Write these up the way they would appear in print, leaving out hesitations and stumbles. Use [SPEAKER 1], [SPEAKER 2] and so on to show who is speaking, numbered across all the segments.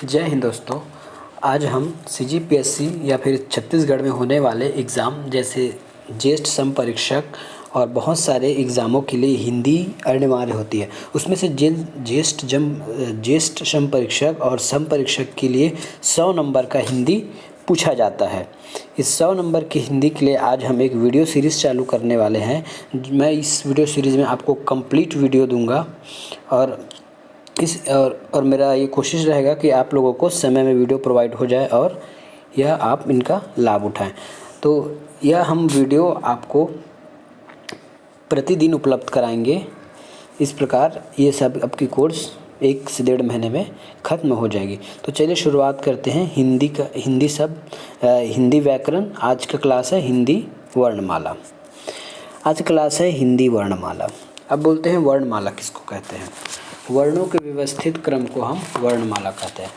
[SPEAKER 1] जय हिंद दोस्तों। आज हम सीजीपीएससी या फिर छत्तीसगढ़ में होने वाले एग्ज़ाम जैसे ज्येष्ठ सम परीक्षक और बहुत सारे एग्ज़ामों के लिए हिंदी अनिवार्य होती है। उसमें से ज्येष्ठ सम परीक्षक और सम परीक्षक के लिए 100 नंबर का हिंदी पूछा जाता है। इस 100 नंबर की हिंदी के लिए आज हम एक वीडियो सीरीज़ चालू करने वाले हैं। मैं इस वीडियो सीरीज़ में आपको कंप्लीट वीडियो दूंगा और मेरा ये कोशिश रहेगा कि आप लोगों को समय में वीडियो प्रोवाइड हो जाए और यह आप इनका लाभ उठाएं। तो यह हम वीडियो आपको प्रतिदिन उपलब्ध कराएंगे। इस प्रकार ये सब आपकी कोर्स 1 से 1.5 महीने में ख़त्म हो जाएगी। तो चलिए शुरुआत करते हैं हिंदी व्याकरण। आज का क्लास है हिंदी वर्णमाला। आज क्लास है हिंदी वर्णमाला। अब बोलते हैं वर्णमाला किसको कहते हैं। वर्णों के व्यवस्थित क्रम को हम वर्णमाला कहते हैं।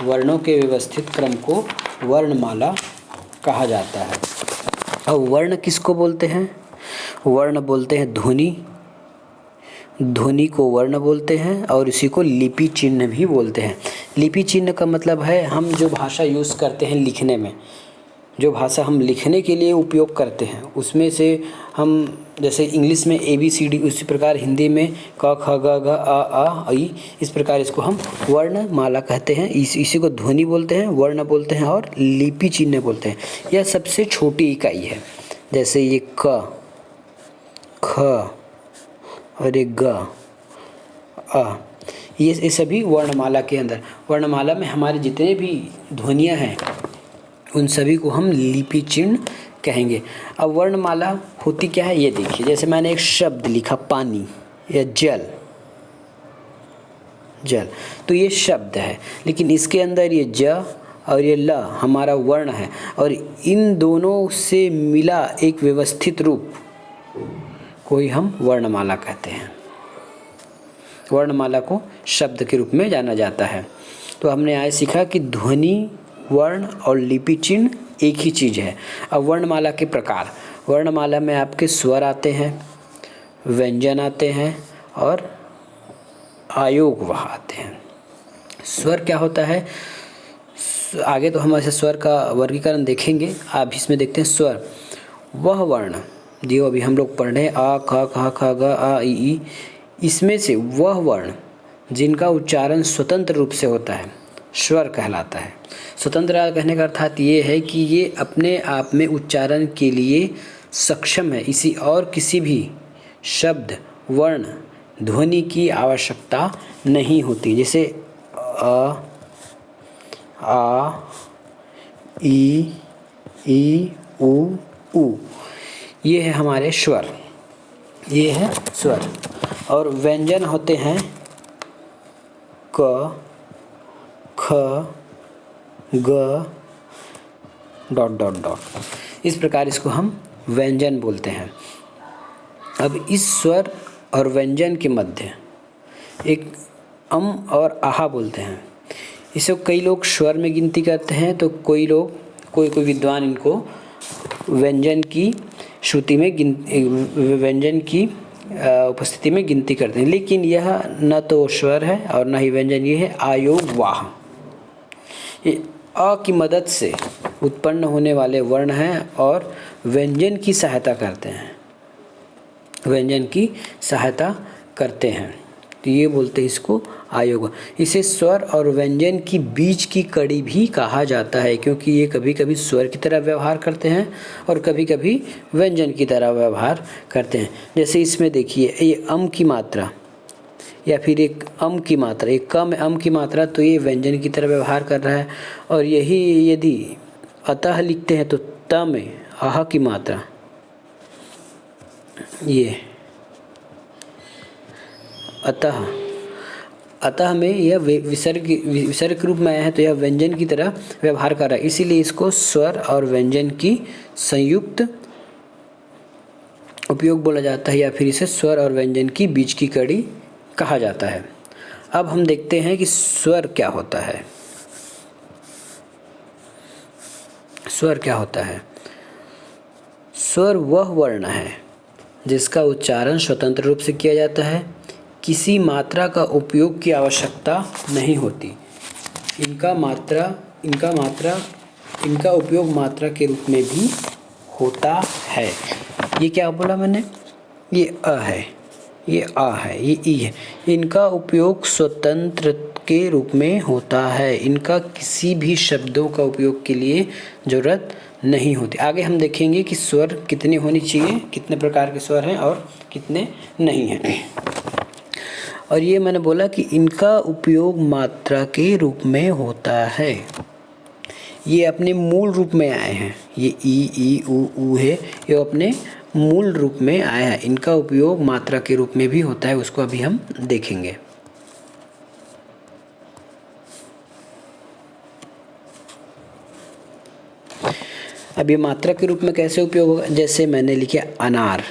[SPEAKER 1] वर्णों के व्यवस्थित क्रम को वर्णमाला कहा जाता है। अब वर्ण किसको बोलते हैं? वर्ण बोलते हैं ध्वनि को वर्ण बोलते हैं और इसी को लिपि चिन्ह भी बोलते हैं। लिपि चिन्ह का मतलब है हम जो भाषा यूज़ करते हैं लिखने में, जो भाषा हम लिखने के लिए उपयोग करते हैं उसमें से हम जैसे इंग्लिश में ABCD, उसी प्रकार हिंदी में क ख ग घ आ ई, इस प्रकार इसको हम वर्णमाला कहते हैं। इसी को ध्वनि बोलते हैं, वर्ण बोलते हैं और लिपि चिन्ह बोलते हैं। यह सबसे छोटी इकाई है। जैसे ये क, ख और ये ग, आ, ये सभी वर्णमाला के अंदर। वर्णमाला में हमारे जितने भी ध्वनियाँ हैं उन सभी को हम लिपि चिन्ह कहेंगे। अब वर्णमाला होती क्या है ये देखिए। जैसे मैंने एक शब्द लिखा पानी या जल, तो ये शब्द है, लेकिन इसके अंदर ये ज और ये ल हमारा वर्ण है और इन दोनों से मिला एक व्यवस्थित रूप को ही हम वर्णमाला कहते हैं। वर्णमाला को शब्द के रूप में जाना जाता है। तो हमने आज सीखा कि ध्वनि, वर्ण और लिपि चिन्ह एक ही चीज़ है। अब वर्णमाला के प्रकार। वर्णमाला में आपके स्वर आते हैं, व्यंजन आते हैं और आयोगवाह आते हैं। स्वर क्या होता है? आगे तो हम ऐसे स्वर का वर्गीकरण देखेंगे। आप इसमें देखते हैं स्वर वह वर्ण जो अभी हम लोग पढ़ रहे हैं आ, ख, ख, ख, ग, आ, ई। इसमें से वह वर्ण जिनका उच्चारण स्वतंत्र रूप से होता है स्वर कहलाता है। स्वतंत्र कहने का अर्थात ये है कि ये अपने आप में उच्चारण के लिए सक्षम है। इसी और किसी भी शब्द, वर्ण, ध्वनि की आवश्यकता नहीं होती। जैसे अ, आ, ई, उ। ये है हमारे स्वर, ये है स्वर। और व्यंजन होते हैं क, ख, ग, ... इस प्रकार इसको हम व्यंजन बोलते हैं। अब इस स्वर और व्यंजन के मध्य एक और आहा बोलते हैं। इसे कई लोग स्वर में गिनती करते हैं तो कोई विद्वान इनको व्यंजन की श्रुति में व्यंजन की उपस्थिति में गिनती करते हैं। लेकिन यह न तो स्वर है और न ही व्यंजन। ये है आयोगवाह। ये अ की मदद से उत्पन्न होने वाले वर्ण हैं और व्यंजन की सहायता करते हैं। तो ये बोलते हैं इसको आयोग। इसे स्वर और व्यंजन की बीच की कड़ी भी कहा जाता है, क्योंकि ये कभी कभी स्वर की तरह व्यवहार करते हैं और कभी कभी व्यंजन की तरह व्यवहार करते हैं। जैसे इसमें देखिए ये अम की मात्रा या फिर एक अम की मात्रा, एक कम अम की मात्रा, तो ये व्यंजन की तरह व्यवहार कर रहा है। और यही यदि अतः लिखते हैं तो त में आह की मात्रा, ये अतः में यह विसर्ग के रूप में आया है तो यह व्यंजन की तरह व्यवहार कर रहा है। इसीलिए इसको स्वर और व्यंजन की संयुक्त उपयोग बोला जाता है या फिर इसे स्वर और व्यंजन की बीच की कड़ी कहा जाता है। अब हम देखते हैं कि स्वर क्या होता है। स्वर क्या होता है? स्वर वह वर्ण है जिसका उच्चारण स्वतंत्र रूप से किया जाता है, किसी मात्रा का उपयोग की आवश्यकता नहीं होती। इनका उपयोग मात्रा के रूप में भी होता है। ये क्या बोला मैंने? ये अ है, ये आ है, ये ई है। इनका उपयोग स्वतंत्र के रूप में होता है। इनका किसी भी शब्दों का उपयोग के लिए ज़रूरत नहीं होती। आगे हम देखेंगे कि स्वर कितने होने चाहिए, कितने प्रकार के स्वर हैं और कितने नहीं हैं। और ये मैंने बोला कि इनका उपयोग मात्रा के रूप में होता है। ये अपने मूल रूप में आए हैं। ये ई ऊ है, ये अपने मूल रूप में आया है। इनका उपयोग मात्रा के रूप में भी होता है, उसको अभी हम देखेंगे। अब ये मात्रा के रूप में कैसे उपयोग होगा? जैसे मैंने लिखा अनार,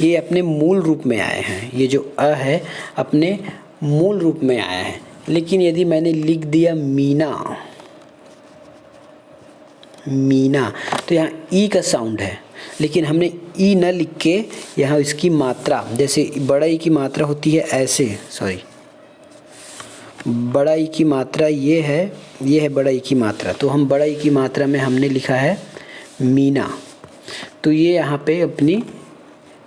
[SPEAKER 1] ये अपने मूल रूप में आए हैं। ये जो अ है अपने मूल रूप में आया है। लेकिन यदि मैंने लिख दिया मीना, तो यहाँ ई का साउंड है, लेकिन हमने ई न लिख के यहाँ इसकी मात्रा, जैसे बड़ा ई की मात्रा होती है ऐसे, बड़ा ई की मात्रा ये है बड़ा ई की मात्रा, तो हम बड़ा ई की मात्रा में हमने लिखा है मीना। तो ये यहाँ पे अपनी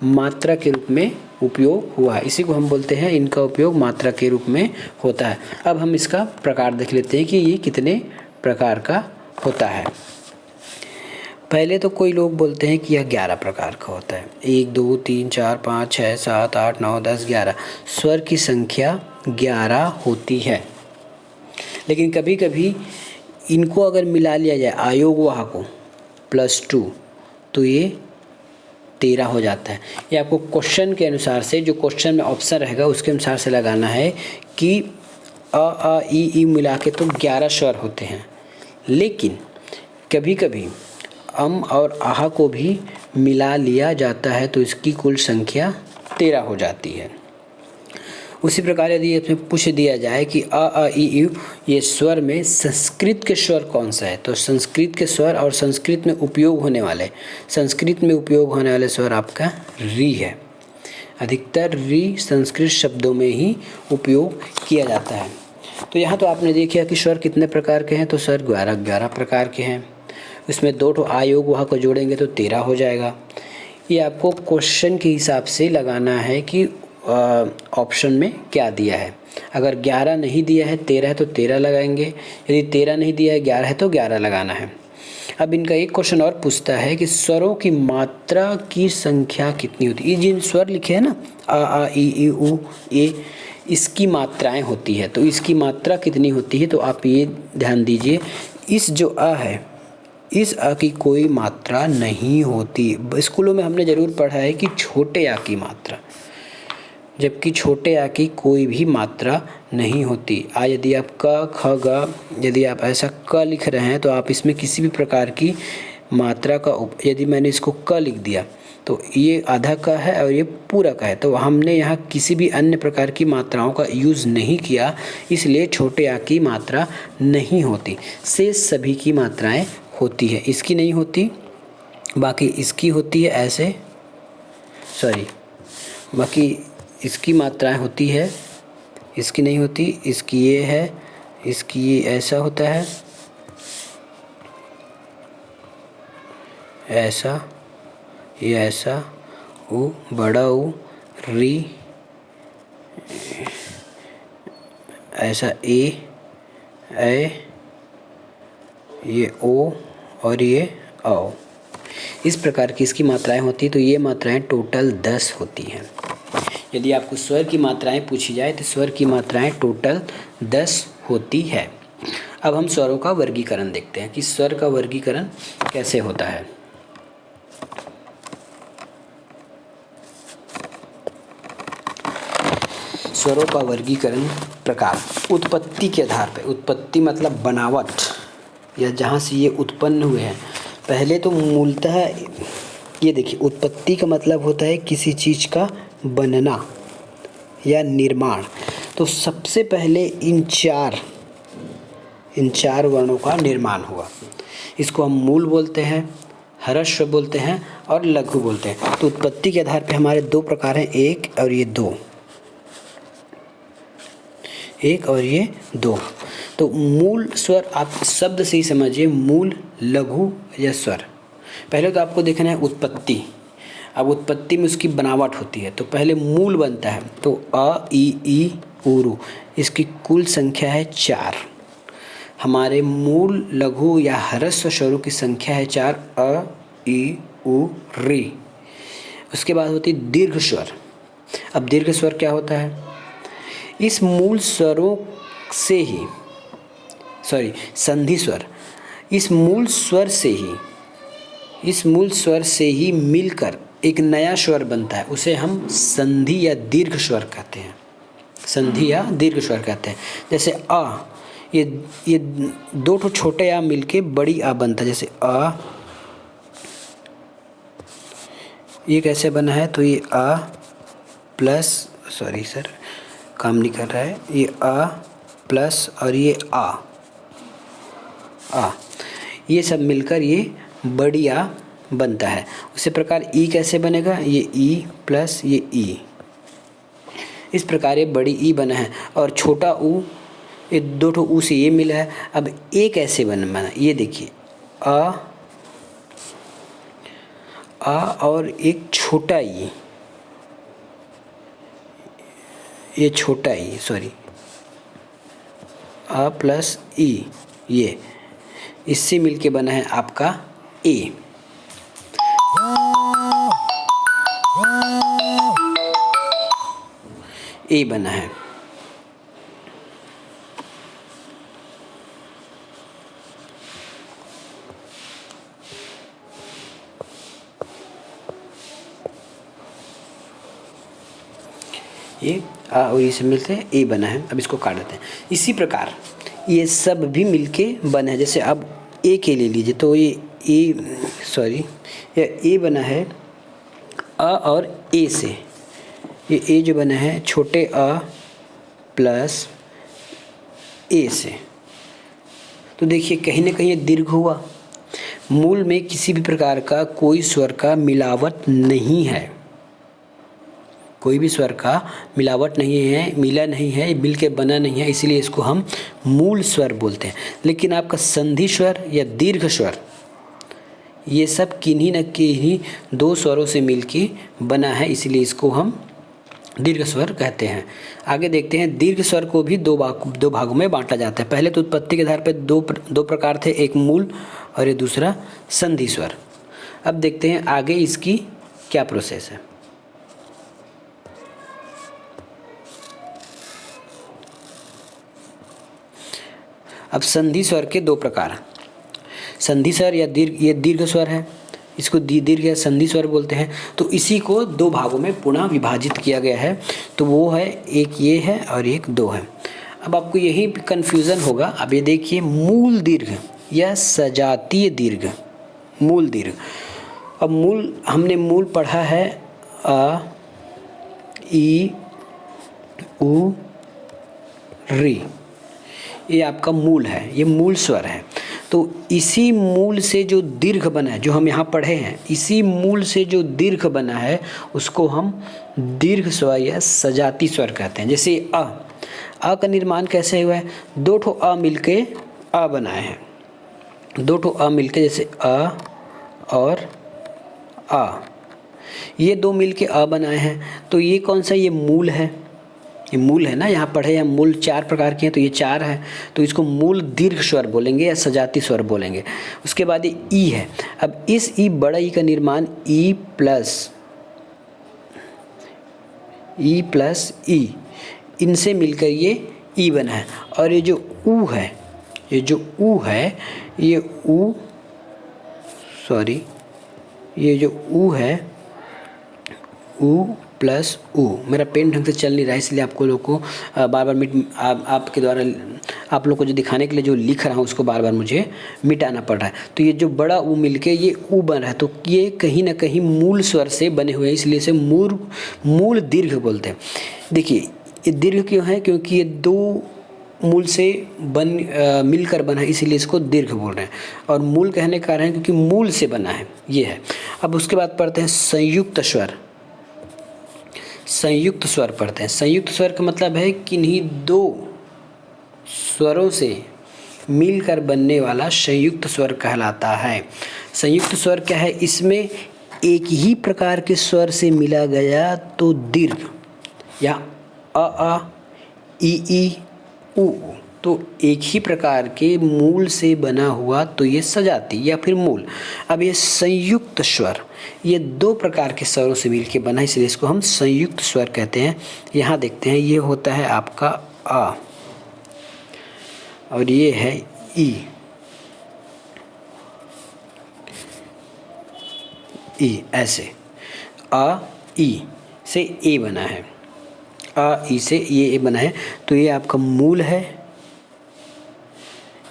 [SPEAKER 1] मात्रा के रूप में उपयोग हुआ है। इसी को हम बोलते हैं इनका उपयोग मात्रा के रूप में होता है। अब हम इसका प्रकार देख लेते हैं कि ये कितने प्रकार का होता है। पहले तो कोई लोग बोलते हैं कि यह 11 प्रकार का होता है। 1 2 3 4 5 6 7 8 9 10 11 स्वर की संख्या 11 होती है। लेकिन कभी कभी इनको अगर मिला लिया जाए आयोगवाह को +2 तो ये 13 हो जाता है। ये आपको क्वेश्चन के अनुसार से, जो क्वेश्चन में ऑप्शन रहेगा उसके अनुसार से लगाना है कि अ ई मिला के तो 11 स्वर होते हैं। लेकिन कभी कभी अम और आहा को भी मिला लिया जाता है तो इसकी कुल संख्या 13 हो जाती है। उसी प्रकार यदि इसमें पूछ दिया जाए कि अ ई उ ये स्वर में संस्कृत के स्वर कौन सा है, तो संस्कृत के स्वर और संस्कृत में उपयोग होने वाले स्वर आपका री है। अधिकतर री संस्कृत शब्दों में ही उपयोग किया जाता है। तो यहाँ तो आपने देखा कि स्वर कितने प्रकार के हैं, तो स्वर 11 प्रकार के हैं। उसमें 2 आयोग वहाँ को जोड़ेंगे तो 13 हो जाएगा। ये आपको क्वेश्चन के हिसाब से लगाना है कि ऑप्शन में क्या दिया है। अगर 11 नहीं दिया है 13 है तो 13 लगाएंगे, यदि 13 नहीं दिया है 11 है तो 11 लगाना है। अब इनका एक क्वेश्चन और पूछता है कि स्वरों की मात्रा की संख्या कितनी होती है। ये जिन स्वर लिखे हैं ना आ ई उ ए, इसकी मात्राएं होती है, तो इसकी मात्रा कितनी होती है, तो आप ये ध्यान दीजिए। इस जो अ है, इस अ की कोई मात्रा नहीं होती। स्कूलों में हमने ज़रूर पढ़ा है कि छोटे आ की मात्रा, जबकि छोटे आ की कोई भी मात्रा नहीं होती। यदि आप क ख ग, यदि आप ऐसा क लिख रहे हैं तो आप इसमें किसी भी प्रकार की मात्रा का यदि मैंने इसको क लिख दिया तो ये आधा का है और ये पूरा का है, तो हमने यहाँ किसी भी अन्य प्रकार की मात्राओं का यूज़ नहीं किया, इसलिए छोटे आ की मात्रा नहीं होती। शेष सभी की मात्राएं होती है। इसकी नहीं होती, बाकी इसकी होती है ऐसे, बाकी इसकी मात्राएं होती है, इसकी नहीं होती। इसकी ये है, इसकी ये ऐसा होता है, ऐसा, ये ऐसा, उ बड़ा उ री, ऐसा ए ये ओ और ये औ। इस प्रकार की इसकी मात्राएं होती, तो ये मात्राएं टोटल 10 होती हैं। यदि आपको स्वर की मात्राएं पूछी जाए तो स्वर की मात्राएं टोटल 10 होती है। अब हम स्वरों का वर्गीकरण देखते हैं कि स्वर का वर्गीकरण कैसे होता है। स्वरों का वर्गीकरण प्रकार उत्पत्ति के आधार पर। उत्पत्ति मतलब बनावट, या जहाँ से ये उत्पन्न हुए हैं। पहले तो मूलतः ये देखिए, उत्पत्ति का मतलब होता है किसी चीज़ का बनना या निर्माण। तो सबसे पहले इन चार वर्णों का निर्माण हुआ। इसको हम मूल बोलते हैं, ह्रस्व बोलते हैं और लघु बोलते हैं। तो उत्पत्ति के आधार पे हमारे 2 प्रकार हैं, एक और ये 2। एक और ये 2। तो मूल स्वर आप शब्द से ही समझिए, मूल, लघु या स्वर। पहले तो आपको देखना है उत्पत्ति। अब उत्पत्ति में उसकी बनावट होती है, तो पहले मूल बनता है, तो अ ई ऊ, इसकी कुल संख्या है 4। हमारे मूल, लघु या ह्रस्व स्वरों की संख्या है 4, अ ई उ री। उसके बाद होती है दीर्घ स्वर। अब दीर्घ स्वर क्या होता है? इस मूल स्वरों से ही, संधि स्वर, इस मूल स्वर से ही मिलकर एक नया स्वर बनता है, उसे हम संधि या दीर्घ स्वर कहते हैं। संधि या दीर्घ स्वर कहते हैं। जैसे आ, ये 2 ठो छोटे आ मिलके बड़ी आ बनता है। जैसे आ, ये कैसे बना है? तो ये आ प्लस, सॉरी सर काम नहीं कर रहा है, ये आ प्लस और ये आ, ये सब मिलकर ये बड़ी आ बनता है। उसी प्रकार ई कैसे बनेगा? ये ई प्लस ये ई, इस प्रकार ये बड़ी ई बना है। और छोटा ऊ, ये 2 ठो ऊ से ये मिला है। अब ए कैसे बना? ये देखिए, आ और एक छोटा ई, ये छोटा ई, सॉरी, आ प्लस ई, ये इससे मिलके बना है आपका ए। ए बना है। ये आ और ये सब मिलते हैं ए बना है। अब इसको काट देते हैं। इसी प्रकार ये सब भी मिलके बना है। जैसे अब ए के ले लीजिए, तो ये ए, सॉरी, ये ए बना है अ और ए से। ये ए जो बना है छोटे अ प्लस ए से। तो देखिए कहीं ना कहीं ये दीर्घ हुआ। मूल में किसी भी प्रकार का कोई स्वर का मिलावट नहीं है, कोई भी स्वर का मिलावट नहीं है, मिला नहीं है, मिल के बना नहीं है, इसलिए इसको हम मूल स्वर बोलते हैं। लेकिन आपका संधि स्वर या दीर्घ स्वर, ये सब किन्हीं न किन्हीं 2 स्वरों से मिलके बना है, इसलिए इसको हम दीर्घ स्वर कहते हैं। आगे देखते हैं, दीर्घ स्वर को भी 2 भागों में बांटा जाता है। पहले तो उत्पत्ति के आधार पर दो प्रकार थे, एक मूल और ये दूसरा संधि स्वर। अब देखते हैं आगे इसकी क्या प्रोसेस है। अब संधि स्वर के 2 प्रकार, संधि स्वर या ये दीर्घ स्वर है, इसको दीर्घ या संधि स्वर बोलते हैं। तो इसी को 2 भागों में पुनः विभाजित किया गया है। तो वो है, एक ये है और एक 2 है। अब आपको यही कन्फ्यूज़न होगा। अब ये देखिए, मूल दीर्घ या सजातीय दीर्घ, मूल दीर्घ। अब मूल, हमने मूल पढ़ा है अ ई उ री, ये आपका मूल है, ये मूल स्वर है। तो इसी मूल से जो दीर्घ बना है, जो हम यहाँ पढ़े हैं, इसी मूल से जो दीर्घ बना है उसको हम दीर्घ स्वर या सजाती स्वर कहते हैं। जैसे अ का निर्माण कैसे हुआ है? 2 ठो अ मिलके अ बनाए हैं, 2 ठो अ मिलके, जैसे अ और आ, ये 2 मिलके अ बनाए हैं। तो ये कौन सा? ये मूल है, ये मूल है ना। यहाँ पढ़े हम मूल 4 प्रकार के हैं, तो ये 4 है, तो इसको मूल दीर्घ स्वर बोलेंगे या सजाती स्वर बोलेंगे। उसके बाद ये ई है। अब इस ई, बड़ा ई का निर्माण ई प्लस ई, इनसे मिलकर ये ई बना है। और ये जो ऊ है, ये जो ऊ है, ये ऊ, सॉरी, ये जो ऊ है, ऊ प्लस ऊ, मेरा पेन ढंग से चल नहीं रहा है, इसलिए आपको लोग को बार बार आपके द्वारा आप लोग को जो दिखाने के लिए जो लिख रहा हूँ उसको बार बार मुझे मिटाना पड़ रहा है। तो ये जो बड़ा ऊ मिलके ये ऊ बन रहा है, तो ये कहीं ना कहीं मूल स्वर से बने हुए हैं, इसलिए इसे मूल दीर्घ बोलते हैं। देखिए ये दीर्घ क्यों है? क्योंकि ये 2 मूल से मिलकर बना है, इसीलिए इसको दीर्घ बोल रहे हैं। और मूल कहने का कारण है क्योंकि मूल से बना है, ये है। अब उसके बाद पढ़ते हैं संयुक्त स्वर। संयुक्त स्वर पढ़ते हैं। संयुक्त स्वर का मतलब है किन्हीं 2 स्वरों से मिलकर बनने वाला संयुक्त स्वर कहलाता है। संयुक्त स्वर क्या है? इसमें एक ही प्रकार के स्वर से मिला गया तो दीर्घ, या अ ई उ, तो एक ही प्रकार के मूल से बना हुआ तो ये सजाती या फिर मूल। अब ये संयुक्त स्वर, ये दो प्रकार के स्वरों से मिलकर बना, इसलिए इसको हम संयुक्त स्वर कहते हैं। यहाँ देखते हैं, ये होता है आपका आ और ये है ई। ई ऐसे आ ई से ए बना है, आ ई से ये ए बना है, तो ये आपका मूल है,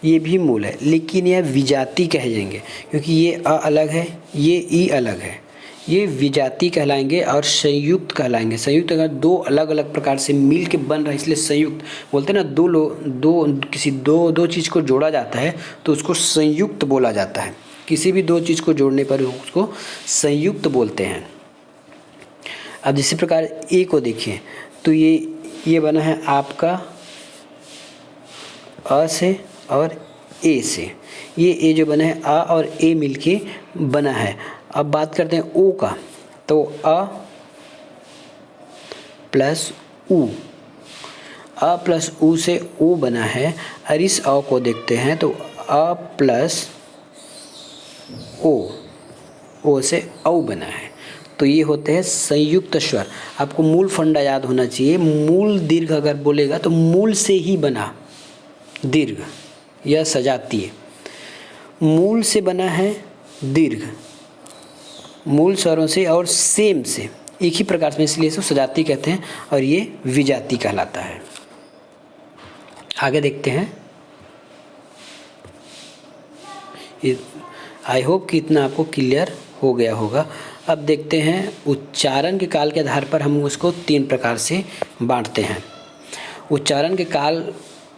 [SPEAKER 1] ये भी मूल है, लेकिन यह विजाति कह जाएंगे क्योंकि ये अ अलग है, ये ई अलग है, ये विजाति कहलाएंगे और संयुक्त कहलाएंगे। संयुक्त अगर दो अलग अलग प्रकार से मिल के बन रहा है इसलिए संयुक्त बोलते हैं ना। दो चीज़ को जोड़ा जाता है तो उसको संयुक्त बोला जाता है। किसी भी दो चीज़ को जोड़ने पर उसको संयुक्त बोलते हैं। अब इसी प्रकार ए को देखिए, तो ये बना है आपका अ से और ए से। ये ए जो बना है आ और ए मिलके बना है। अब बात करते हैं ओ का, तो अ प्लस उ, अ प्लस उ से ओ बना है। और इस अ को देखते हैं तो अ प्लस ओ से औ बना है, तो ये होते हैं संयुक्त स्वर। आपको मूल फंडा याद होना चाहिए। मूल दीर्घ अगर बोलेगा तो मूल से ही बना दीर्घ, यह सजातीय। मूल से बना है दीर्घ, मूल स्वरों से और सेम से एक ही प्रकार से, इसलिए इसको सजाती कहते हैं और ये विजाति कहलाता है। आगे देखते हैं। आई होप कि इतना आपको क्लियर हो गया होगा। अब देखते हैं उच्चारण के काल के आधार पर हम उसको 3 प्रकार से बांटते हैं। उच्चारण के काल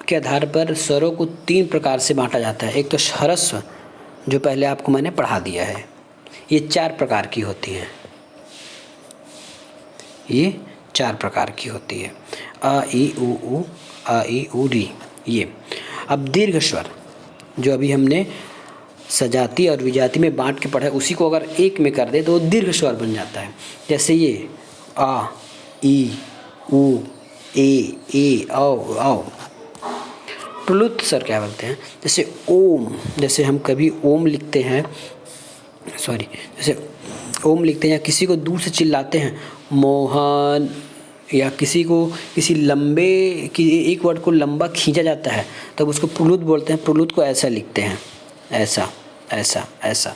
[SPEAKER 1] के आधार पर स्वरों को 3 प्रकार से बांटा जाता है। एक तो ह्रस्व, जो पहले आपको मैंने पढ़ा दिया है, ये 4 प्रकार की होती है। ये 4 प्रकार की होती है, अ ई उ आ ई उ री। ये अब दीर्घ स्वर जो अभी हमने सजाती और विजाति में बांट के पढ़ा है, उसी को अगर एक में कर दे तो दीर्घ स्वर बन जाता है। जैसे ये आ ई उ ए औ। प्लुत स्वर क्या बोलते हैं? जैसे ओम, जैसे हम कभी ओम लिखते हैं, जैसे ओम लिखते हैं या किसी को दूर से चिल्लाते हैं मोहन, या किसी लंबे एक वर्ड को लंबा खींचा जाता है तब उसको प्लुत बोलते हैं। प्लुत को ऐसा लिखते हैं, ऐसा ऐसा ऐसा।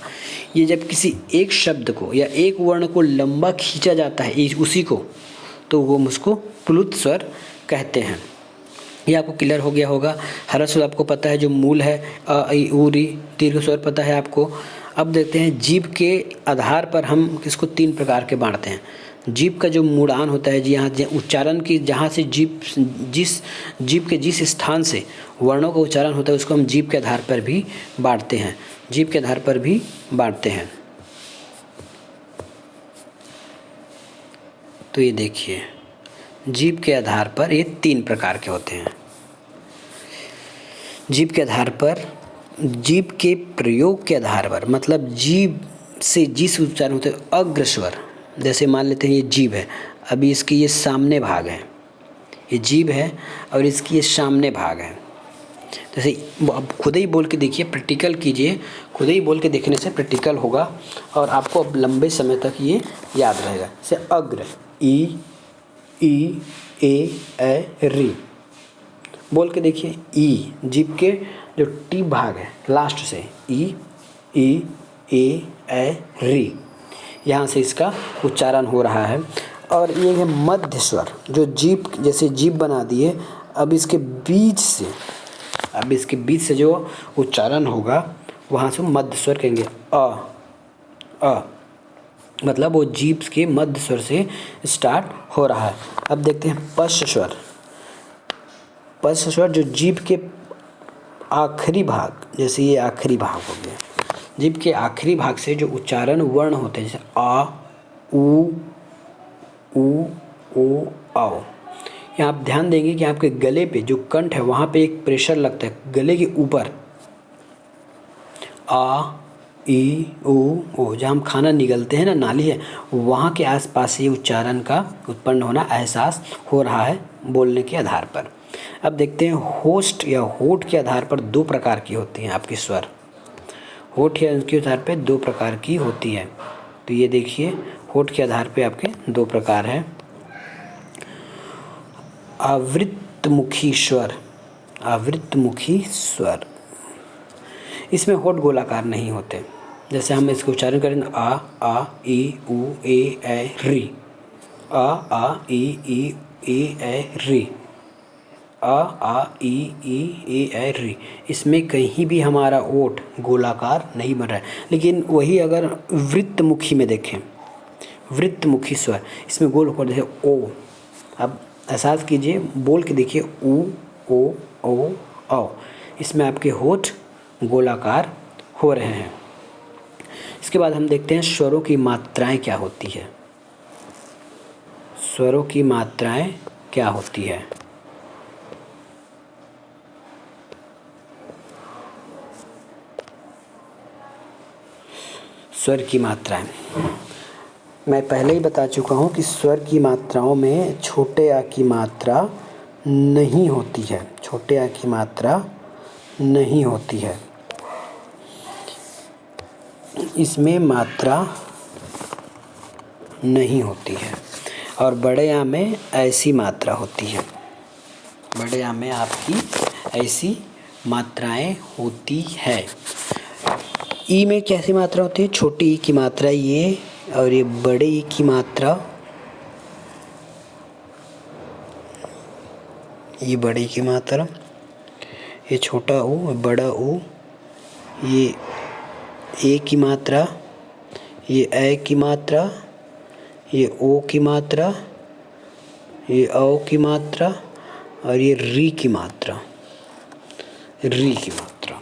[SPEAKER 1] ये जब किसी एक शब्द को या एक वर्ण को लंबा खींचा जाता है उसी को, तो वो उसको प्लुत स्वर कहते हैं। ये आपको क्लियर हो गया होगा। ह्रस्व स्वर आपको पता है जो मूल है, अ ई उ री। दीर्घ स्वर पता है आपको। अब देखते हैं जीभ के आधार पर हम किसको 3 प्रकार के बांटते हैं। जीभ का जो मूड़ान होता है, यहाँ उच्चारण की जहाँ से जीभ के जिस स्थान से वर्णों का उच्चारण होता है उसको हम जीभ के आधार पर भी बांटते हैं। जीभ के आधार पर भी बांटते हैं। तो ये देखिए, जीभ के आधार पर ये 3 प्रकार के होते हैं। जीभ के आधार पर, जीभ के प्रयोग के आधार पर, मतलब जीभ से जिस उच्चारण होते हैं अग्र स्वर। जैसे मान लेते हैं ये जीभ है, अभी इसकी ये सामने भाग है, ये जीभ है और इसकी ये सामने भाग है। जैसे अब खुद ही बोल के देखिए, प्रैक्टिकल कीजिए, खुद ही बोल के देखने से प्रैक्टिकल होगा और आपको अब लंबे समय तक ये याद रहेगा। जैसे अग्र, ई ए री, बोल के देखिए। ई जीभ के जो टी भाग है लास्ट से, ई ए री, यहाँ से इसका उच्चारण हो रहा है। और ये है मध्य स्वर, जो जीभ, जैसे जीभ बना दिए, अब इसके बीच से जो उच्चारण होगा वहाँ से मध्य स्वर कहेंगे। अ मतलब वो जीभ के मध्य स्वर से स्टार्ट हो रहा है। अब देखते हैं पश्च स्वर। पश्च स्वर जो जीभ के आखिरी भाग, जैसे ये आखिरी भाग हो गया, जीभ के आखिरी भाग से जो उच्चारण वर्ण होते हैं, जैसे आ उ ओ औ, यहाँ आप ध्यान देंगे कि आपके गले पे जो कंठ है वहाँ पे एक प्रेशर लगता है गले के ऊपर। आ ई ऊ, जहाँ हम खाना निगलते हैं ना, नाली है, वहाँ के आसपास ये उच्चारण का उत्पन्न होना एहसास हो रहा है बोलने के आधार पर। अब देखते हैं होस्ट या होठ के आधार पर दो प्रकार की होती हैं आपकी स्वर। होठ या उनके आधार पर दो प्रकार की होती है। तो ये देखिए होठ के आधार पे आपके दो प्रकार हैं। आवृत्तमुखी स्वर, आवृत्तमुखी स्वर, इसमें होठ गोलाकार नहीं होते। जैसे हम इसको उच्चारण करें आ ई उ ए री, आ ई ए री, आ ई ए री, इसमें कहीं भी हमारा ओठ गोलाकार नहीं बन रहा है। लेकिन वही अगर वृत्तमुखी में देखें, वृत्तमुखी स्वर, इसमें गोल होकर जैसे ओ, अब एहसास कीजिए, बोल के देखिए ऊ ओ औ, इसमें आपके होठ गोलाकार हो रहे हैं। इसके बाद हम देखते हैं स्वरों की मात्राएं क्या होती है। स्वरों की मात्राएं क्या होती है। स्वर की मात्राएं मैं पहले ही बता चुका हूँ कि स्वर की मात्राओं में छोटे आ की मात्रा नहीं होती है, छोटे आ की मात्रा नहीं होती है, इसमें मात्रा नहीं होती है। और बड़े आ में ऐसी मात्रा होती है, बड़े आ में आपकी ऐसी मात्राएं होती है। ई में कैसी मात्रा होती है, छोटी ई की मात्रा ये, और ये बड़े ई की मात्रा, ये बड़े ई की मात्रा, ये छोटा ऊ, बड़ा ऊ, ये ए की मात्रा, ये ए की मात्रा, ये ओ की मात्रा, ये औ की मात्रा, और ये री की मात्रा, री की मात्रा।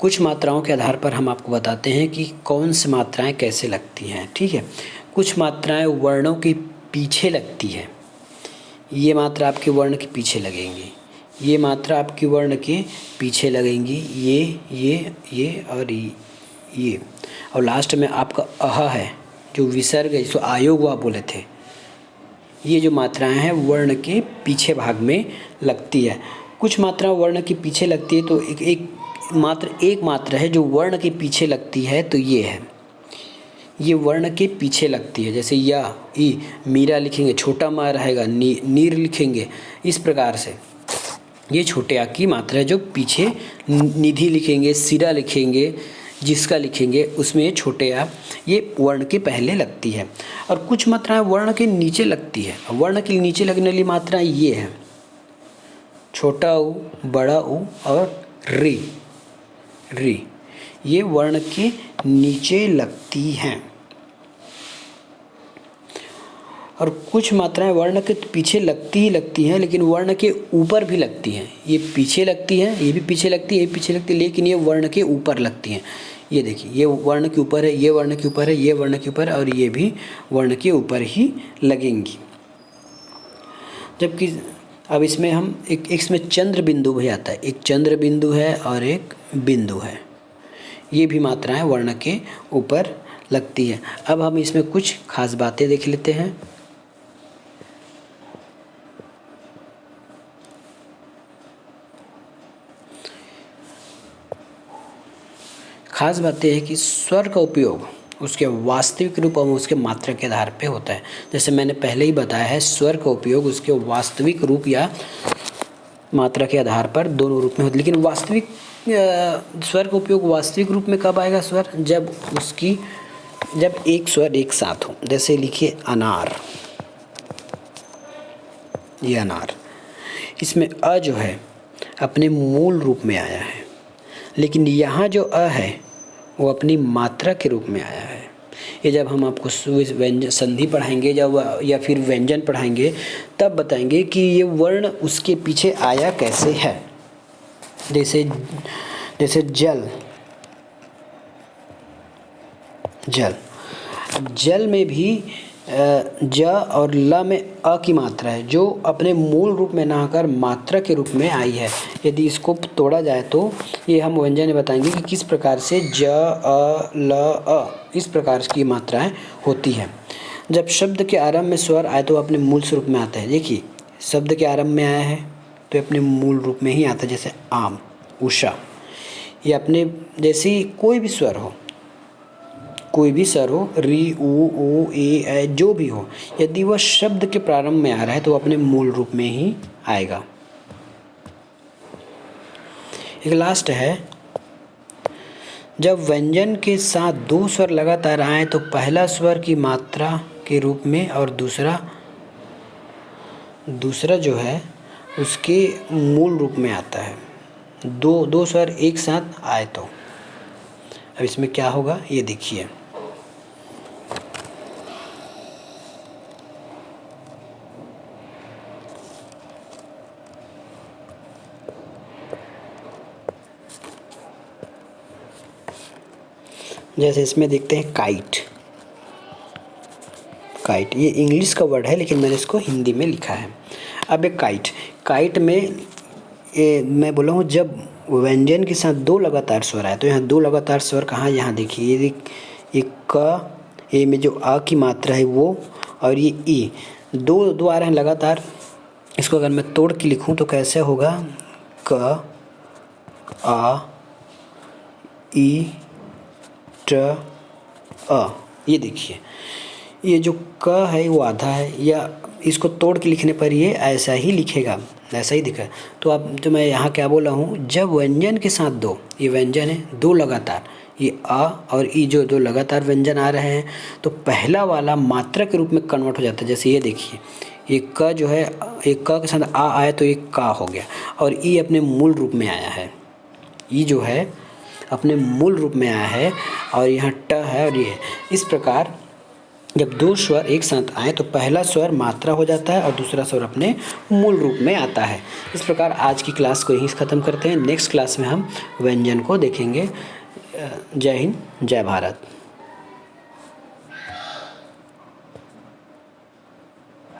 [SPEAKER 1] कुछ मात्राओं के आधार पर हम आपको बताते हैं कि कौन सी मात्राएं कैसे लगती हैं, ठीक है। कुछ मात्राएं वर्णों के पीछे लगती है, ये मात्रा आपके वर्ण के पीछे लगेंगी, ये मात्रा आपकी वर्ण के पीछे लगेंगी, ये और ये, और लास्ट में आपका अह है जो विसर्ग है, जिसको आयोग आप बोले थे। ये जो मात्राएं हैं वर्ण के पीछे भाग में लगती है। कुछ मात्रा वर्ण के पीछे लगती है, तो एक मात्रा है जो वर्ण के पीछे लगती है, तो ये है, ये वर्ण के पीछे लगती है। जैसे या ई, मीरा लिखेंगे, छोटा मा रहेगा, नीर लिखेंगे, इस प्रकार से ये छोटे आ की मात्रा है जो पीछे, निधि लिखेंगे, सिरा लिखेंगे, जिसका लिखेंगे, उसमें ये छोटे आ ये वर्ण के पहले लगती है। और कुछ मात्राएं वर्ण के नीचे लगती है। वर्ण के नीचे लगने वाली मात्राएं ये है, छोटा ऊ, बड़ा ऊ और री, ये वर्ण के नीचे लगती हैं। और कुछ मात्राएं वर्ण के पीछे लगती ही लगती हैं, लेकिन वर्ण के ऊपर भी लगती हैं। ये पीछे लगती हैं, ये भी पीछे लगती है, ये पीछे लगती है, लेकिन ये वर्ण के ऊपर लगती हैं। ये देखिए, ये वर्ण के ऊपर है, ये वर्ण के ऊपर है, ये वर्ण के ऊपर है, और ये भी वर्ण के ऊपर ही लगेंगी। जबकि अब इसमें हम इसमें चंद्र बिंदु भी आता है, एक चंद्र बिंदु है और एक बिंदु है, ये भी मात्राएं वर्ण के ऊपर लगती है। अब हम इसमें कुछ खास बातें देख लेते हैं। खास बात यह है कि स्वर का उपयोग उसके वास्तविक रूप और उसके मात्रा के आधार पे होता है। जैसे मैंने पहले ही बताया है, स्वर का उपयोग उसके वास्तविक रूप या मात्रा के आधार पर दोनों रूप में होता है। लेकिन वास्तविक स्वर का उपयोग वास्तविक रूप में कब आएगा स्वर, जब एक स्वर एक साथ हो। जैसे लिखिए अनार, ये अनार, इसमें अ जो है अपने मूल रूप में आया है, लेकिन यहाँ जो अ है वो अपनी मात्रा के रूप में आया है। ये जब हम आपको व्यंजन संधि पढ़ाएंगे या फिर व्यंजन पढ़ाएंगे तब बताएंगे कि ये वर्ण उसके पीछे आया कैसे है। जैसे जल में भी ज और ल में अ की मात्रा है जो अपने मूल रूप में ना आकर मात्रा के रूप में आई है। यदि इसको तोड़ा जाए तो ये हम व्यंजन बताएंगे कि किस प्रकार से ज अ ल अ इस प्रकार की मात्राएं होती है। जब शब्द के आरंभ में स्वर आए तो अपने मूल स्वरूप में आता है। देखिए शब्द के आरंभ में आया है तो अपने मूल रूप में ही आता है, जैसे आम, उषा। ये अपने जैसे कोई भी स्वर हो, कोई भी स्वर हो, री, उ, ए, जो भी हो, यदि वह शब्द के प्रारंभ में आ रहा है तो अपने मूल रूप में ही आएगा। एक लास्ट है, जब व्यंजन के साथ दो स्वर लगातार आए तो पहला स्वर की मात्रा के रूप में और दूसरा जो है उसके मूल रूप में आता है। दो स्वर एक साथ आए तो अब इसमें क्या होगा ये देखिए। जैसे इसमें देखते हैं काइट। काइट ये इंग्लिश का वर्ड है लेकिन मैंने इसको हिंदी में लिखा है। अब एक काइट में मैं बोला हूँ जब व्यंजन के साथ दो लगातार स्वर आए तो यहाँ दो लगातार स्वर कहाँ, यहाँ देखिए ये क, ए में जो आ की मात्रा है वो, और ये ई, दो आ रहे हैं लगातार। इसको अगर मैं तोड़ के लिखूँ तो कैसे होगा, क आ ई ट अ। ये देखिए ये जो क है वो आधा है, या इसको तोड़ के लिखने पर ये ऐसा ही लिखेगा, ऐसा ही दिखा। तो अब जो मैं यहाँ क्या बोला हूँ, जब व्यंजन के साथ दो, ये व्यंजन है दो लगातार, ये आ और ई जो दो लगातार व्यंजन आ रहे हैं तो पहला वाला मात्रा के रूप में कन्वर्ट हो जाता है। जैसे ये देखिए ये क जो है, एक क के साथ आ आया तो एक का हो गया, और ई अपने मूल रूप में आया है। ई जो है अपने मूल रूप में आया है और यहाँ ट है और ये है। इस प्रकार जब दो स्वर एक साथ आए तो पहला स्वर मात्रा हो जाता है और दूसरा स्वर अपने मूल रूप में आता है। इस प्रकार आज की क्लास को यहीं ख़त्म करते हैं। नेक्स्ट क्लास में हम व्यंजन को देखेंगे। जय हिंद, जय भारत।